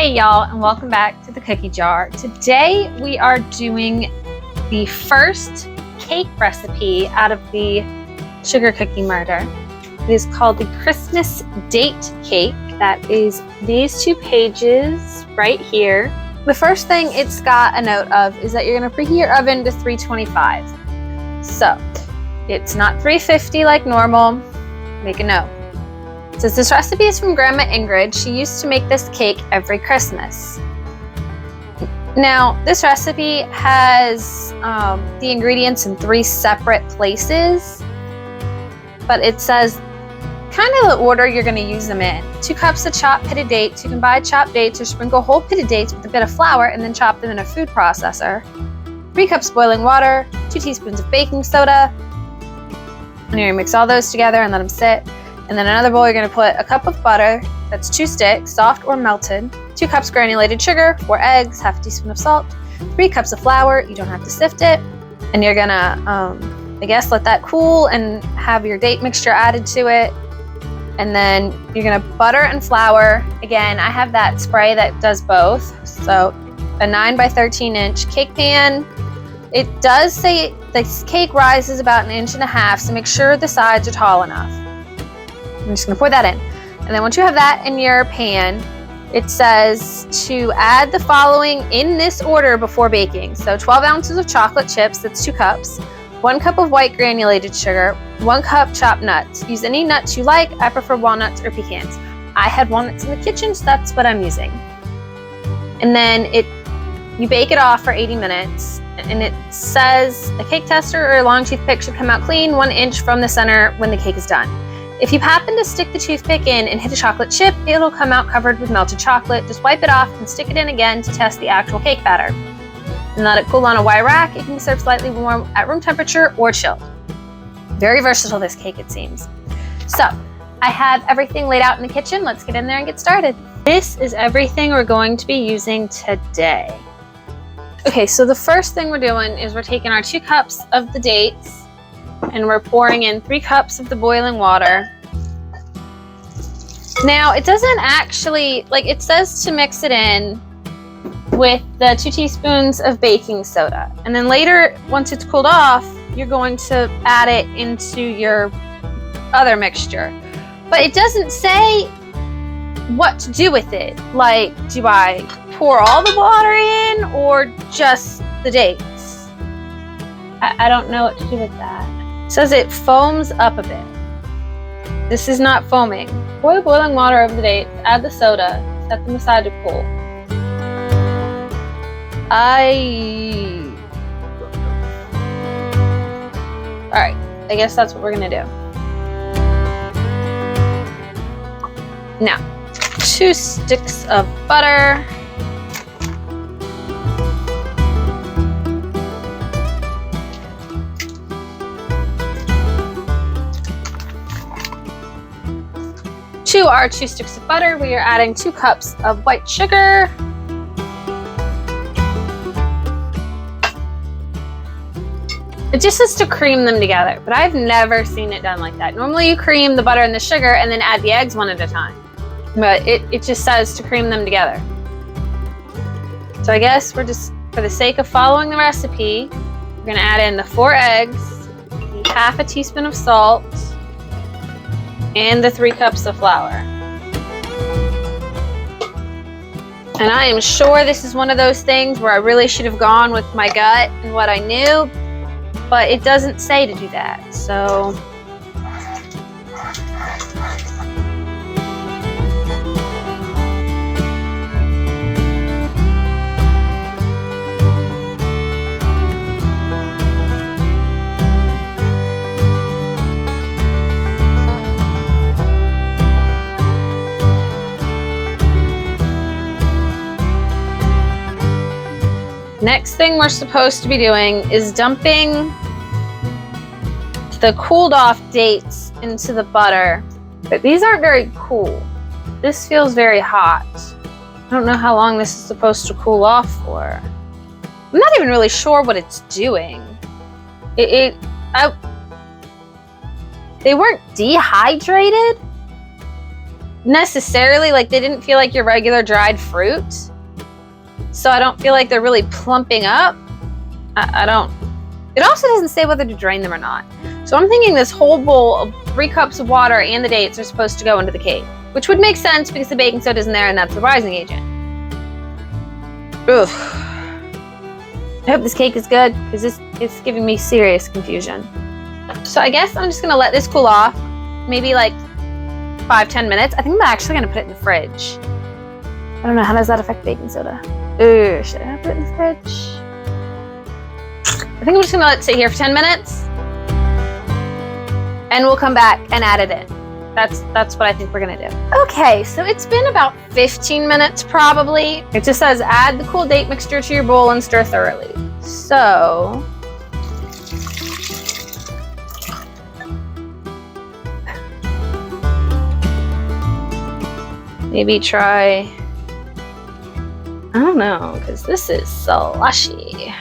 Hey y'all, and welcome back to the cookie jar. Today we are doing the first cake recipe out of the sugar cookie murder. It is called the Christmas date cake. That is these 2 pages right here. The first thing it's got a note of is that you're going to preheat your oven to 325. So it's not 350 like normal. Make a note. It says this recipe is from Grandma Ingrid. She used to make this cake every Christmas. Now, this recipe has the ingredients in 3 separate places, but it says kind of the order you're going to use them in. 2 cups of chopped pitted dates. You can buy chopped dates or sprinkle whole pitted dates with a bit of flour and then chop them in a food processor. 3 cups boiling water, 2 teaspoons of baking soda. And you're going to mix all those together and let them sit. And then another bowl, you're going to put a cup of butter, that's 2 sticks, soft or melted, 2 cups granulated sugar, 4 eggs, half a teaspoon of salt, 3 cups of flour, you don't have to sift it, and you're going to, let that cool and have your date mixture added to it. And then you're going to butter and flour. Again, I have that spray that does both. So a 9 by 13 inch cake pan. It does say this cake rises about 1.5 inches, so make sure the sides are tall enough. I'm just going to pour that in. And then once you have that in your pan, it says to add the following in this order before baking. So 12 ounces of chocolate chips, that's 2 cups, 1 cup of white granulated sugar, 1 cup chopped nuts. Use any nuts you like. I prefer walnuts or pecans. I had walnuts in the kitchen, so that's what I'm using. And then you bake it off for 80 minutes. And it says a cake tester or a long toothpick should come out clean 1 inch from the center when the cake is done. If you happen to stick the toothpick in and hit a chocolate chip, it'll come out covered with melted chocolate. Just wipe it off and stick it in again to test the actual cake batter. And let it cool on a wire rack. It can be served slightly warm at room temperature or chilled. Very versatile, this cake, it seems. So, I have everything laid out in the kitchen. Let's get in there and get started. This is everything we're going to be using today. Okay, so the first thing we're doing is we're taking our 2 cups of the dates and we're pouring in 3 cups of the boiling water. Now, it doesn't actually, it says to mix it in with the 2 teaspoons of baking soda. And then later, once it's cooled off, you're going to add it into your other mixture. But it doesn't say what to do with it. Like, do I pour all the water in or just the dates? I don't know what to do with that. It says it foams up a bit. This is not foaming. Pour the boiling water over the dates, add the soda, set them aside to cool. Alright, I guess that's what we're gonna do. Now, 2 sticks of butter. To our 2 sticks of butter, we are adding 2 cups of white sugar. It just says to cream them together, but I've never seen it done like that. Normally you cream the butter and the sugar and then add the eggs one at a time. But it just says to cream them together. So I guess we're just, for the sake of following the recipe, we're gonna add in the 4 eggs, the half a teaspoon of salt, and the 3 cups of flour. And I am sure this is one of those things where I really should have gone with my gut and what I knew, but it doesn't say to do that, so. Next thing we're supposed to be doing is dumping the cooled off dates into the butter. But these aren't very cool. This feels very hot. I don't know how long this is supposed to cool off for. I'm not even really sure what it's doing. They weren't dehydrated. necessarily, like they didn't feel like your regular dried fruit. So I don't feel like they're really plumping up. I don't. It also doesn't say whether to drain them or not. So I'm thinking this whole bowl of 3 cups of water and the dates are supposed to go into the cake, which would make sense because the baking soda isn't there and that's the rising agent. Ugh. I hope this cake is good because it's giving me serious confusion. So I guess I'm just gonna let this cool off, maybe like 5-10 minutes. I think I'm actually gonna put it in the fridge. I don't know, how does that affect baking soda? Ooh, should I put it in the fridge? I think I'm just gonna let it sit here for 10 minutes and we'll come back and add it in. That's what I think we're gonna do. Okay, so it's been about 15 minutes probably. It just says add the cool date mixture to your bowl and stir thoroughly. So, maybe try, I don't know, because this is slushy.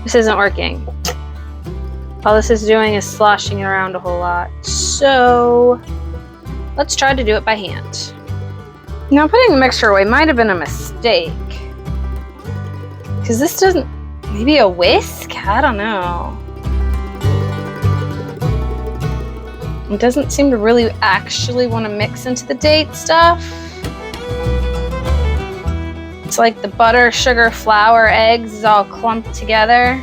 This isn't working. All this is doing is sloshing around a whole lot. So let's try to do it by hand. Now putting the mixture away might have been a mistake. Because this doesn't, maybe a whisk? I don't know. It doesn't seem to really actually want to mix into the date stuff. It's like the butter, sugar, flour, eggs is all clumped together.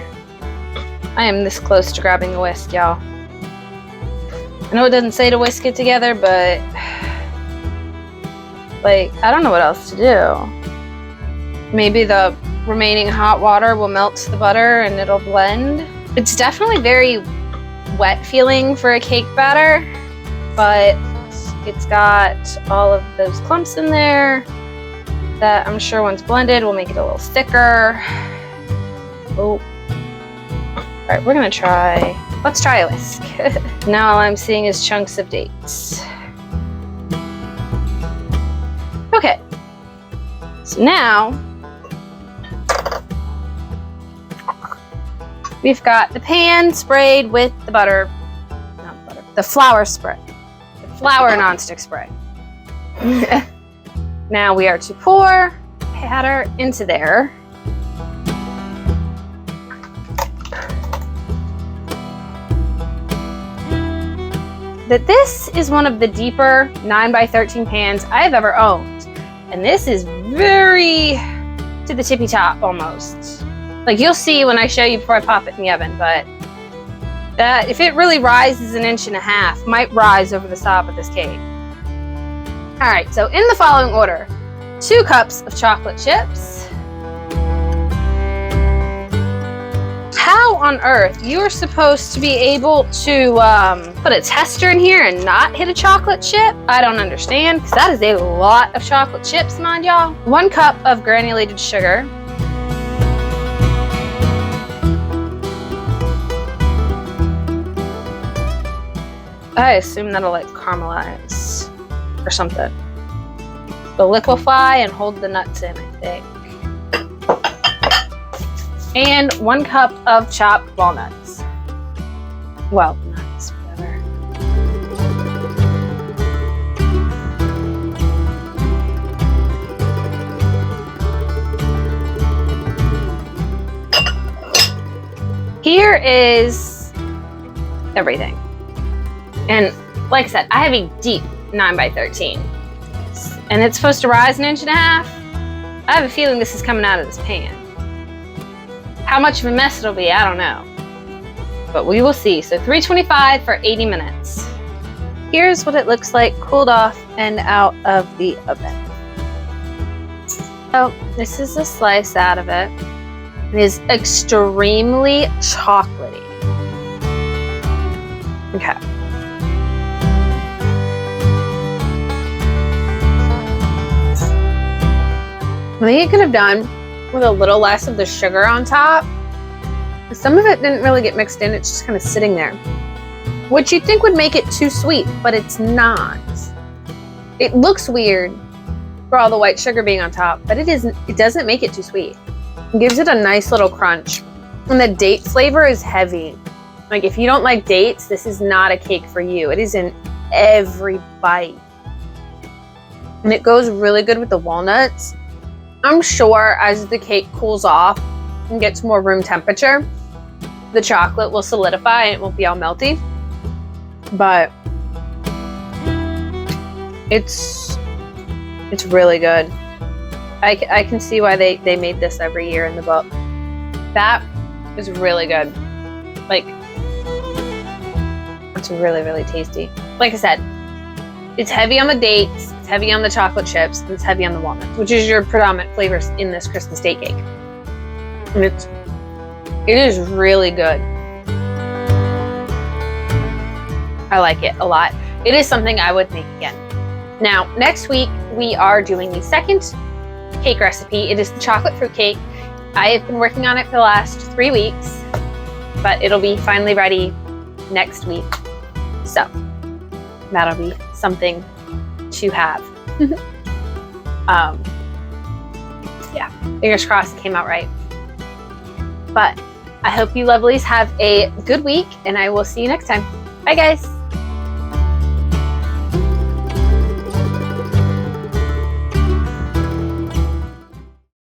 I am this close to grabbing a whisk, y'all. I know it doesn't say to whisk it together, but like, I don't know what else to do. Maybe the remaining hot water will melt the butter and it'll blend. It's definitely very wet feeling for a cake batter, but it's got all of those clumps in there that I'm sure once blended will make it a little thicker. Oh. All right, we're gonna try, let's try a whisk. Now all I'm seeing is chunks of dates. Okay, so now we've got the pan sprayed with the butter, not butter, the flour spray, the flour nonstick spray. Now we are to pour batter into there. That this is one of the deeper 9x13 pans I've ever owned. And this is very to the tippy top almost. Like you'll see when I show you before I pop it in the oven, but if it really rises 1.5 inches, might rise over the top of this cake. All right, so in the following order, 2 cups of chocolate chips. How on earth you are supposed to be able to put a tester in here and not hit a chocolate chip? I don't understand, because that is a lot of chocolate chips, mind y'all. 1 cup of granulated sugar. I assume that'll like caramelize or something. They'll liquefy and hold the nuts in, I think. And 1 cup of chopped walnuts. Well, nuts, whatever. Here is everything. And like I said, I have a deep 9x13. And it's supposed to rise 1.5 inches. I have a feeling this is coming out of this pan. How much of a mess it'll be, I don't know. But we will see. So 325 for 80 minutes. Here's what it looks like cooled off and out of the oven. So this is a slice out of it. It is extremely chocolatey. Okay. I think it could have done with a little less of the sugar on top. Some of it didn't really get mixed in, it's just kind of sitting there. Which you'd think would make it too sweet, but it's not. It looks weird for all the white sugar being on top, but it doesn't make it too sweet. It gives it a nice little crunch. And the date flavor is heavy. Like if you don't like dates, this is not a cake for you. It is an every bite. And it goes really good with the walnuts. I'm sure as the cake cools off and gets more room temperature, the chocolate will solidify and it won't be all melty. But it's really good. I can see why they made this every year in the book. That is really good. Like, it's really, really tasty. Like I said, it's heavy on the dates, it's heavy on the chocolate chips, and it's heavy on the walnuts, which is your predominant flavors in this Christmas date cake. And it is really good. I like it a lot. It is something I would make again. Now, next week, we are doing the second cake recipe. It is the chocolate fruit cake. I have been working on it for the last 3 weeks, but it'll be finally ready next week. So that'll be something to have. Yeah, fingers crossed it came out right. But I hope you lovelies have a good week, and I will see you next time. Bye, guys.